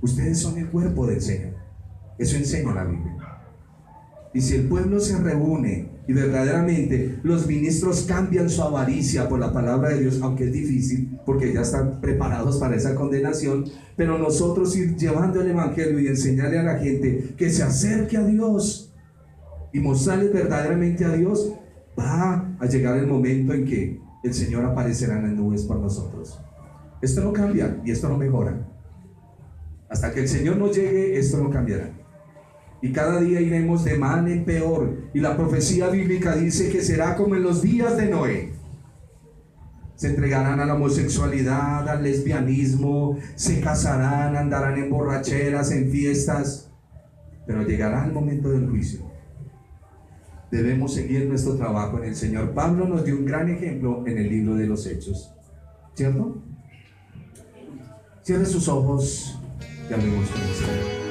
Ustedes son el cuerpo del Señor. Eso enseña la Biblia. Y si el pueblo se reúne y verdaderamente los ministros cambian su avaricia por la palabra de Dios, aunque es difícil porque ya están preparados para esa condenación, pero nosotros ir llevando el evangelio y enseñarle a la gente que se acerque a Dios y mostrarles verdaderamente a Dios, va a llegar el momento en que el Señor aparecerá en las nubes por nosotros. Esto no cambia y esto no mejora. Hasta que el Señor no llegue, esto no cambiará. Y cada día iremos de mal en peor. Y la profecía bíblica dice que será como en los días de Noé. Se entregarán a la homosexualidad, al lesbianismo, se casarán, andarán en borracheras, en fiestas. Pero llegará el momento del juicio. Debemos seguir nuestro trabajo en el Señor. Pablo nos dio un gran ejemplo en el libro de los Hechos, ¿cierto? Cierre sus ojos y hablemos con el Señor.